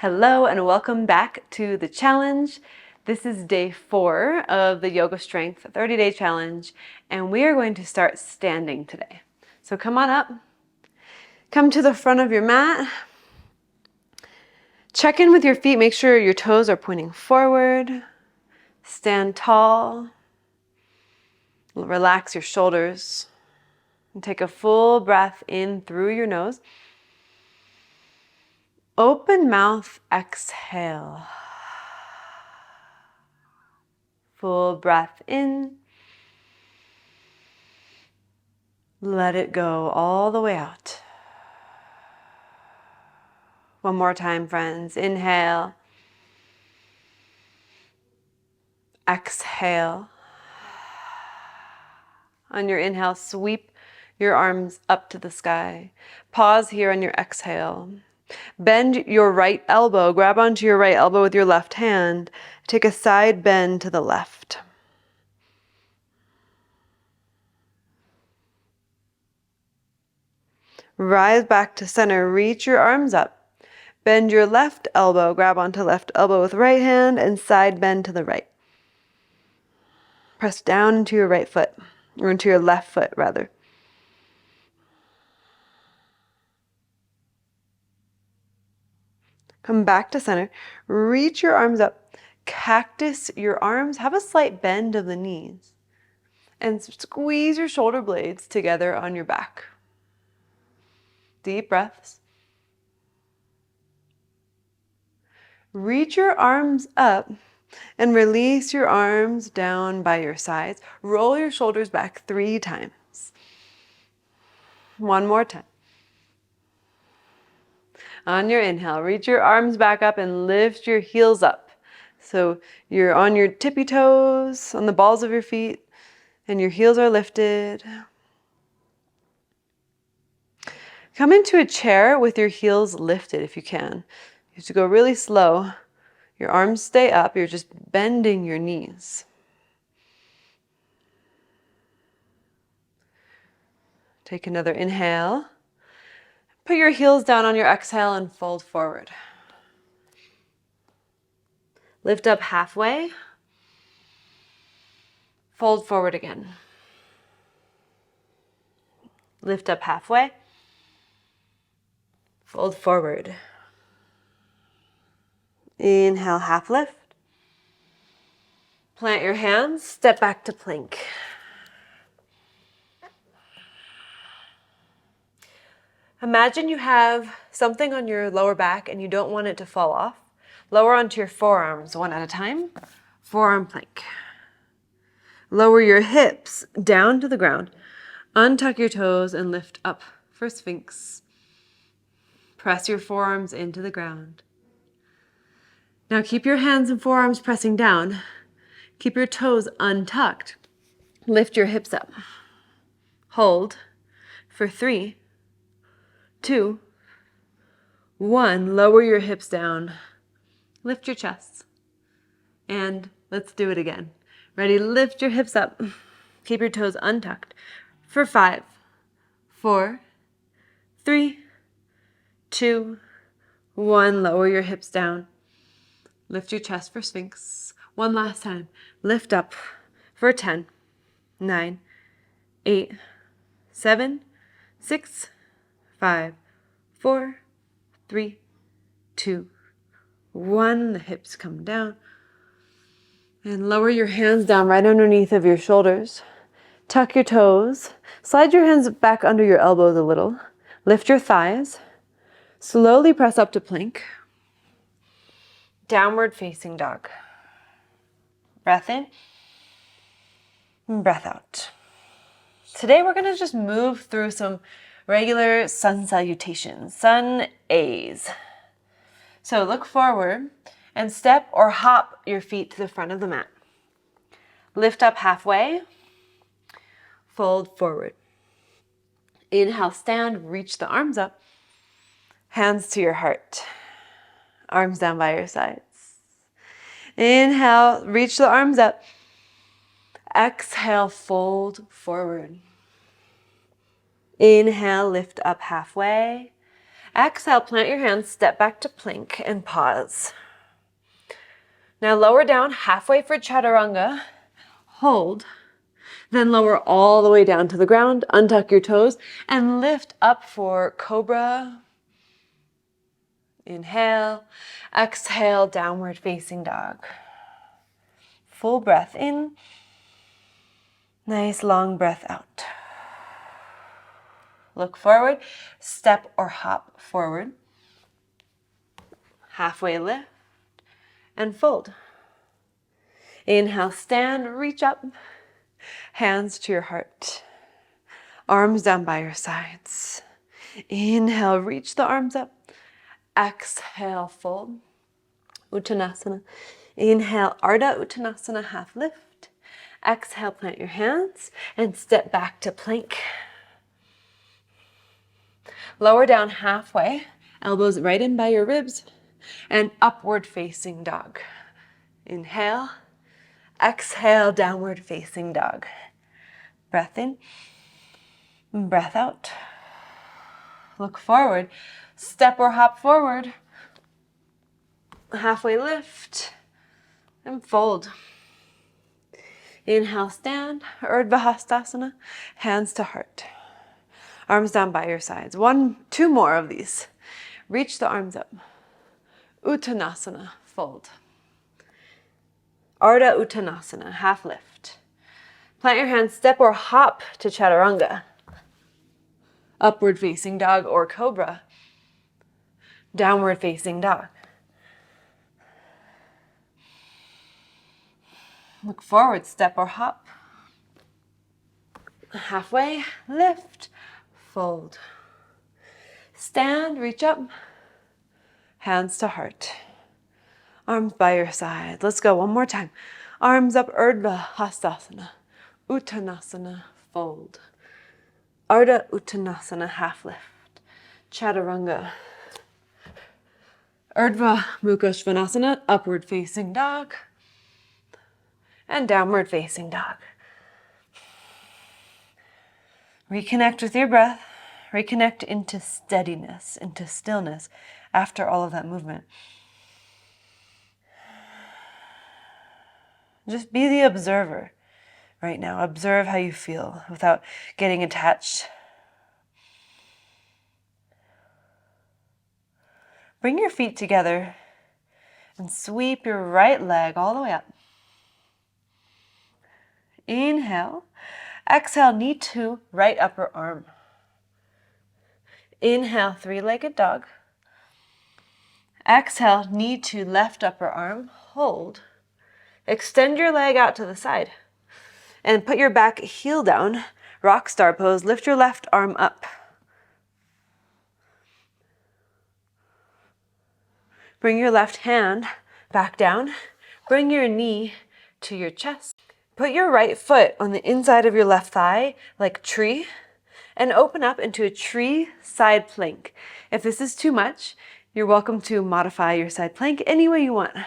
Hello and welcome back to the challenge. This is day 4 of the Yoga Strength 30-day challenge, and we are going to start standing today. So come on up, come to the front of your mat, check in with your feet, make sure your toes are pointing forward, stand tall, relax your shoulders, and take a full breath in through your nose. Open mouth, exhale. Full breath in. Let it go all the way out. One more time, friends. Inhale. Exhale. On your inhale, sweep your arms up to the sky. Pause here on your exhale. Bend your right elbow. Grab onto your right elbow with your left hand. Take a side bend to the left. Rise back to center. Reach your arms up. Bend your left elbow. Grab onto left elbow with right hand and side bend to the right. Press down into your right foot, or into your left foot rather. Come back to center. Reach your arms up. Cactus your arms. Have a slight bend of the knees. And squeeze your shoulder blades together on your back. Deep breaths. Reach your arms up and release your arms down by your sides. Roll your shoulders back 3 times. One more time. On your inhale, reach your arms back up and lift your heels up. So you're on your tippy toes, on the balls of your feet, and your heels are lifted. Come into a chair with your heels lifted if you can. You have to go really slow. Your arms stay up, you're just bending your knees. Take another inhale. Put your heels down on your exhale and fold forward. Lift up halfway. Fold forward again. Lift up halfway. Fold forward. Inhale, half lift. Plant your hands, step back to plank. Imagine you have something on your lower back and you don't want it to fall off. Lower onto your forearms one at a time. Forearm plank. Lower your hips down to the ground. Untuck your toes and lift up for Sphinx. Press your forearms into the ground. Now keep your hands and forearms pressing down. Keep your toes untucked. Lift your hips up. Hold for 3, 2, 1. Lower your hips down. Lift your chest. And let's do it again. Ready? Lift your hips up. Keep your toes untucked for 5, 4, 3, 2, 1. Lower your hips down. Lift your chest for Sphinx. One last time. Lift up for 10, 9, 8, 7, 6, 5, 4, 3, 2, 1. The hips come down. And lower your hands down right underneath of your shoulders. Tuck your toes. Slide your hands back under your elbows a little. Lift your thighs. Slowly press up to plank. Downward facing dog. Breath in. Breath out. Today we're going to just move through some regular sun salutations, sun A's. So look forward and step or hop your feet to the front of the mat. Lift up halfway. Fold forward. Inhale, stand, reach the arms up. Hands to your heart. Arms down by your sides. Inhale, reach the arms up. Exhale, fold forward. Inhale, lift up halfway. Exhale, plant your hands, step back to plank and pause. Now lower down halfway for chaturanga, hold, then lower all the way down to the ground, untuck your toes, and lift up for cobra. Inhale, exhale, downward facing dog. Full breath in, nice long breath out. Look forward, step or hop forward. Halfway lift and fold. Inhale, stand, reach up, hands to your heart. Arms down by your sides. Inhale, reach the arms up. Exhale, fold. Uttanasana. Inhale, Ardha Uttanasana, half lift. Exhale, plant your hands and step back to plank. Lower down halfway, elbows right in by your ribs, and upward facing dog. Inhale, exhale, downward facing dog. Breath in, breath out. Look forward, step or hop forward. Halfway lift and fold. Inhale, stand, Urdhva Hastasana, hands to heart. Arms down by your sides. Two more of these. Reach the arms up. Uttanasana, fold. Ardha Uttanasana, half lift. Plant your hands, step or hop to chaturanga. Upward facing dog or cobra. Downward facing dog. Look forward, step or hop. Halfway, lift, fold. Stand, reach up, hands to heart. Arms by your side. Let's go one more time. Arms up, Urdhva Hastasana. Uttanasana, fold. Ardha Uttanasana, half lift. Chaturanga. Urdhva Mukha Svanasana, upward facing dog. And downward facing dog. Reconnect with your breath. Reconnect into steadiness, into stillness after all of that movement. Just be the observer right now. Observe how you feel without getting attached. Bring your feet together and sweep your right leg all the way up. Inhale. Exhale, knee to right upper arm. Inhale, three-legged dog. Exhale, knee to left upper arm. Hold. Extend your leg out to the side. And put your back heel down. Rock star pose. Lift your left arm up. Bring your left hand back down. Bring your knee to your chest. Put your right foot on the inside of your left thigh, like tree, and open up into a tree side plank. If this is too much, you're welcome to modify your side plank any way you want.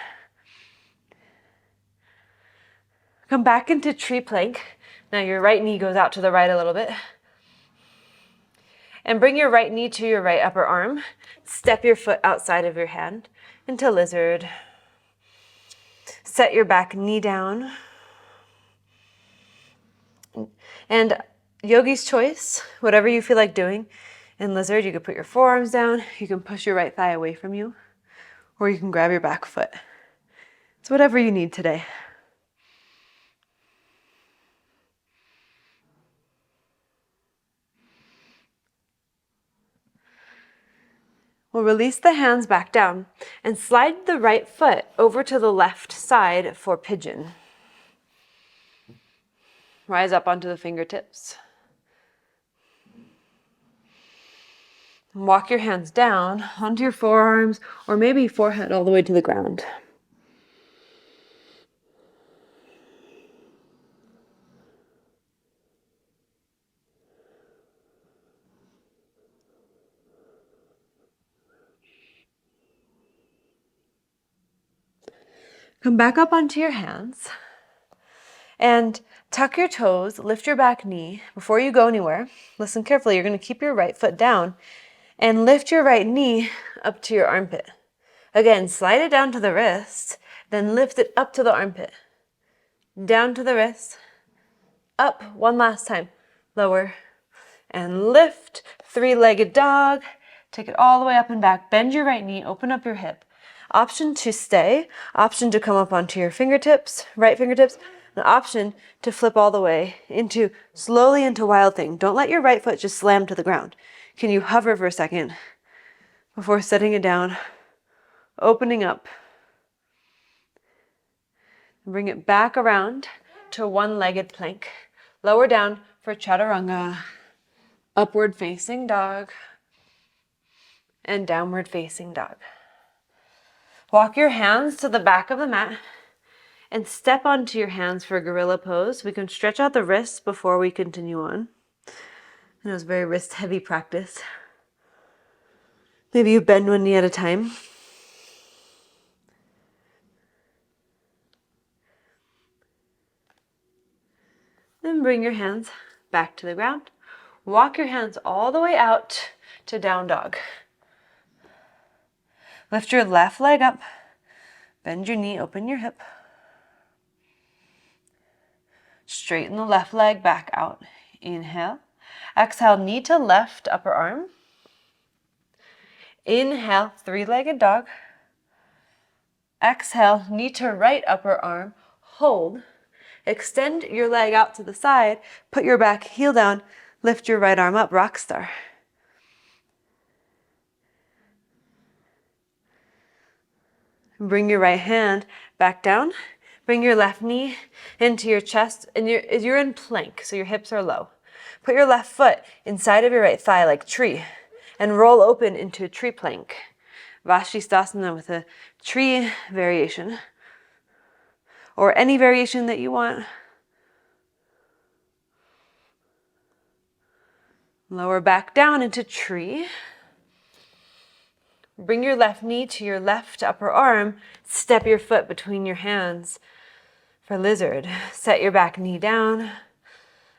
Come back into tree plank. Now your right knee goes out to the right a little bit. And bring your right knee to your right upper arm. Step your foot outside of your hand into lizard. Set your back knee down. And yogi's choice, whatever you feel like doing. In lizard, you can put your forearms down, you can push your right thigh away from you, or you can grab your back foot. It's whatever you need today. We'll release the hands back down and slide the right foot over to the left side for pigeon. Rise up onto the fingertips. Walk your hands down onto your forearms or maybe forehead all the way to the ground. Come back up onto your hands and tuck your toes, lift your back knee. Before you go anywhere, listen carefully, you're going to keep your right foot down And lift your right knee up to your armpit. Again, slide it down to the wrist, then lift it up to the armpit. Down to the wrist, up, one last time, lower, and lift, three-legged dog. Take it all the way up and back. Bend your right knee, open up your hip. Option to stay, option to come up onto your fingertips, right fingertips, an option to flip all the way slowly into Wild Thing. Don't let your right foot just slam to the ground. Can you hover for a second before setting it down, opening up, and bring it back around to one-legged plank. Lower down for chaturanga, upward facing dog, and downward facing dog. Walk your hands to the back of the mat and step onto your hands for gorilla pose. We can stretch out the wrists before we continue on. I know it's very wrist heavy practice. Maybe you bend one knee at a time. Then bring your hands back to the ground. Walk your hands all the way out to down dog. Lift your left leg up. Bend your knee, open your hip. Straighten the left leg back out. Inhale. Exhale, knee to left upper arm. Inhale, three-legged dog. Exhale, knee to right upper arm. Hold. Extend your leg out to the side. Put your back heel down. Lift your right arm up, rock star. Bring your right hand back down. Bring your left knee into your chest, and you're in plank, so your hips are low. Put your left foot inside of your right thigh like tree, and roll open into a tree plank. Vashisthasana with a tree variation, or any variation that you want. Lower back down into tree. Bring your left knee to your left upper arm. Step your foot between your hands for lizard. Set your back knee down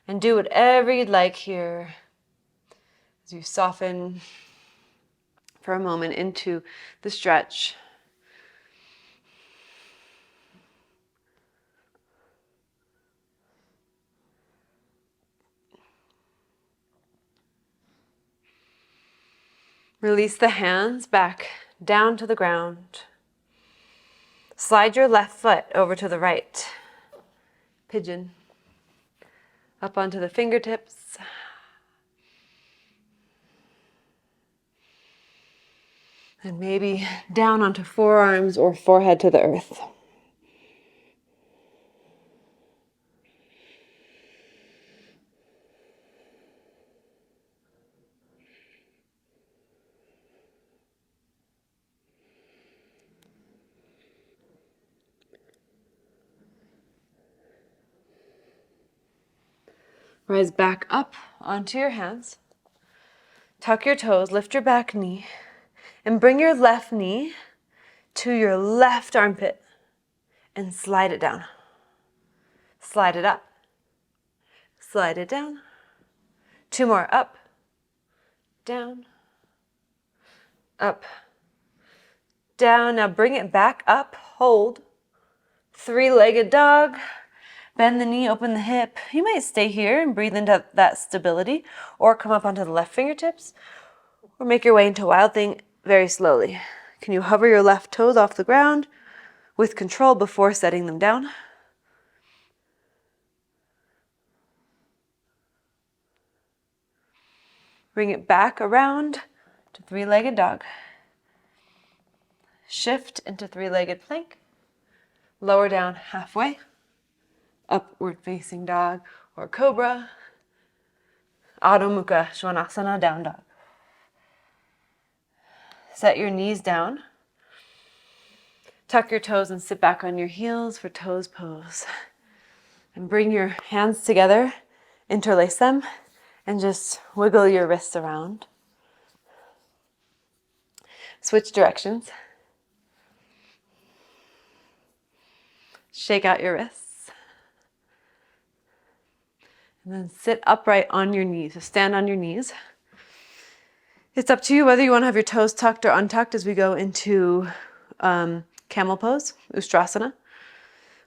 and do whatever you'd like here as you soften for a moment into the stretch. Release the hands back down to the ground. Slide your left foot over to the right. Pigeon. Up onto the fingertips. And maybe down onto forearms or forehead to the earth. Rise back up onto your hands. Tuck your toes, lift your back knee, and bring your left knee to your left armpit and slide it down. Slide it up. Slide it down. Two more, up, down, up, down. Now bring it back up, hold. Three-legged dog. Bend the knee, open the hip. You might stay here and breathe into that stability, or come up onto the left fingertips, or make your way into Wild Thing very slowly. Can you hover your left toes off the ground with control before setting them down? Bring it back around to three-legged dog. Shift into three-legged plank. Lower down halfway. Upward facing dog or cobra. Adho Mukha Svanasana, down dog. Set your knees down. Tuck your toes and sit back on your heels for toes pose. And bring your hands together, interlace them, and just wiggle your wrists around. Switch directions. Shake out your wrists. And then sit upright on your knees. So stand on your knees. It's up to you whether you want to have your toes tucked or untucked as we go into camel pose, Ustrasana.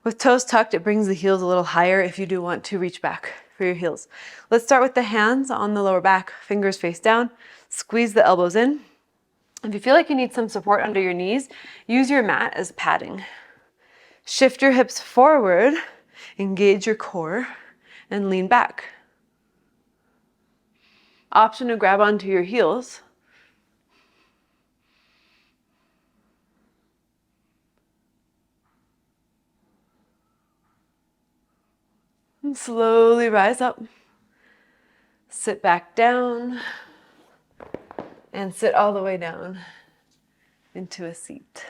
With toes tucked, it brings the heels a little higher if you do want to reach back for your heels. Let's start with the hands on the lower back, fingers face down. Squeeze the elbows in. If you feel like you need some support under your knees, use your mat as padding. Shift your hips forward, engage your core, and lean back. Option to grab onto your heels. And slowly rise up. Sit back down. And sit all the way down into a seat.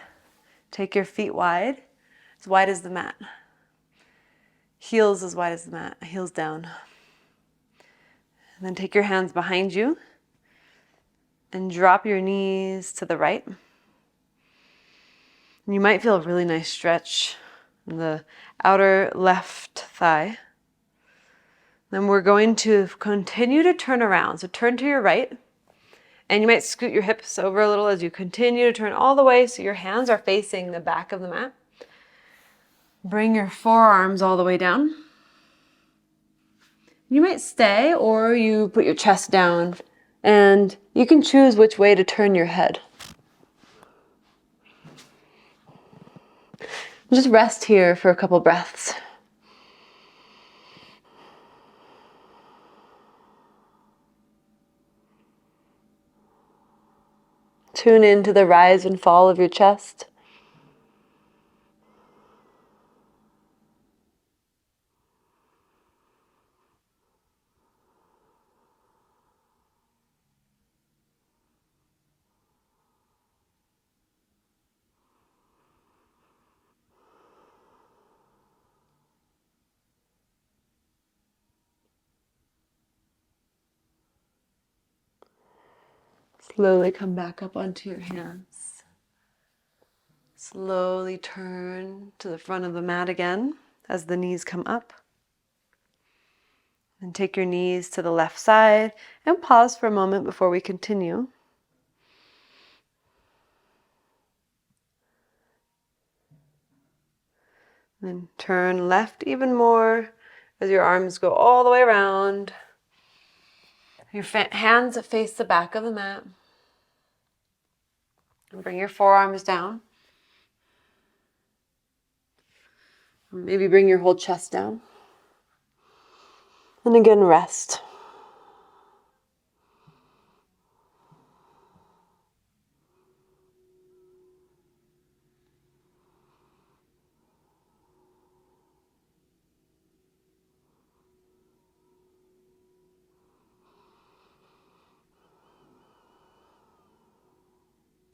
Take your feet wide as the mat. Heels as wide as the mat, heels down. And then take your hands behind you and drop your knees to the right. And you might feel a really nice stretch in the outer left thigh. Then we're going to continue to turn around. So turn to your right, and you might scoot your hips over a little as you continue to turn all the way so your hands are facing the back of the mat. Bring your forearms all the way down. You might stay, or you put your chest down, and you can choose which way to turn your head. Just rest here for a couple breaths. Tune into the rise and fall of your chest. Slowly come back up onto your hands. Slowly turn to the front of the mat again as the knees come up. And take your knees to the left side and pause for a moment before we continue. Then turn left even more as your arms go all the way around. Your hands face the back of the mat. And bring your forearms down. Maybe bring your whole chest down. And again, rest.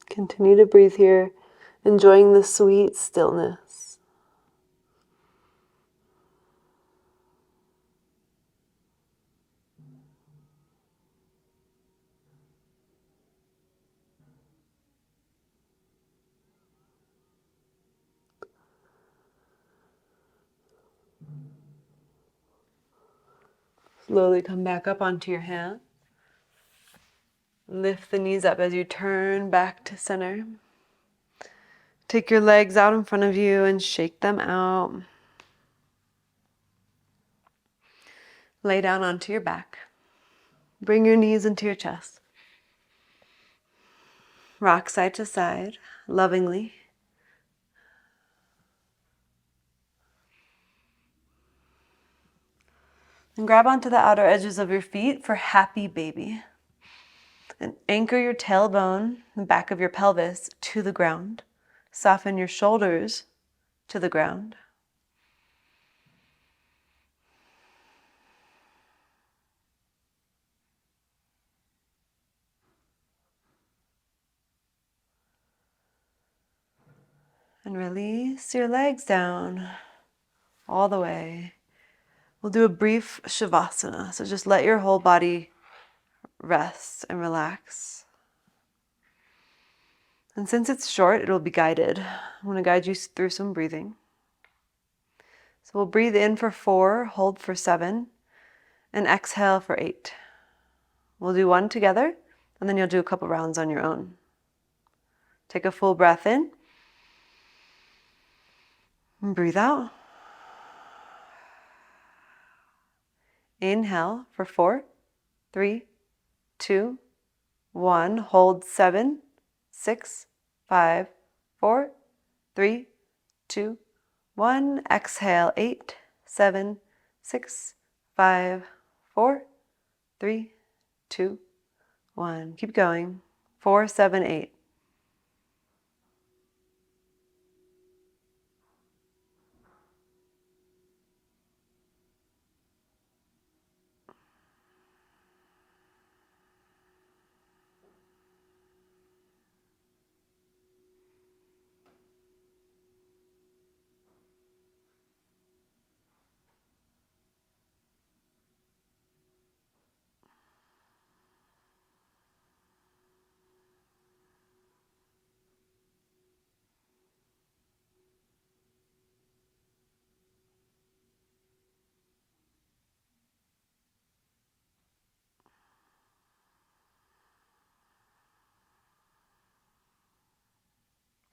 Continue to breathe here, enjoying the sweet stillness. Slowly come back up onto your hands. Lift the knees up as you turn back to center. Take your legs out in front of you and shake them out. Lay down onto your back. Bring your knees into your chest. Rock side to side, lovingly. And grab onto the outer edges of your feet for happy baby. And anchor your tailbone, the back of your pelvis, to the ground. Soften your shoulders to the ground. And release your legs down all the way. We'll do a brief Shavasana. So just let your whole body rest and relax. And since it's short, it'll be guided. I want to guide you through some breathing. So we'll breathe in for 4, hold for 7, and exhale for 8. We'll do one together. and then you'll do a couple rounds on your own. Take a full breath in. And breathe out. Inhale for 4, 3, 2, 1. Hold 7, 6, 5, 4, 3, 2, 1. Exhale 8, 7, 6, 5, 4, 3, 2, 1. Keep going. 4, 7, 8.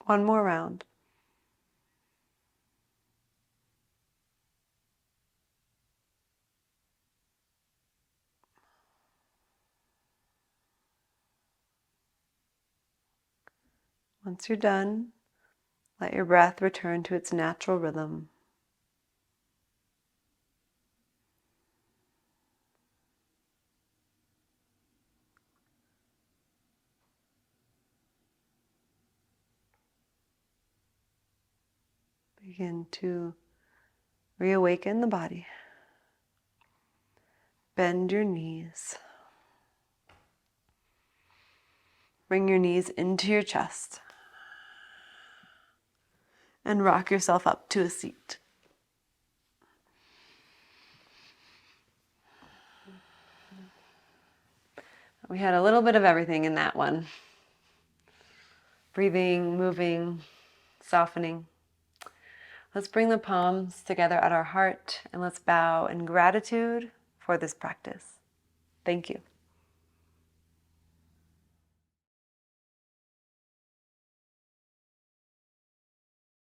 One more round. Once you're done, let your breath return to its natural rhythm. Begin to reawaken the body. Bend your knees. Bring your knees into your chest. And rock yourself up to a seat. We had a little bit of everything in that one. Breathing, moving, softening. Let's bring the palms together at our heart and let's bow in gratitude for this practice. Thank you.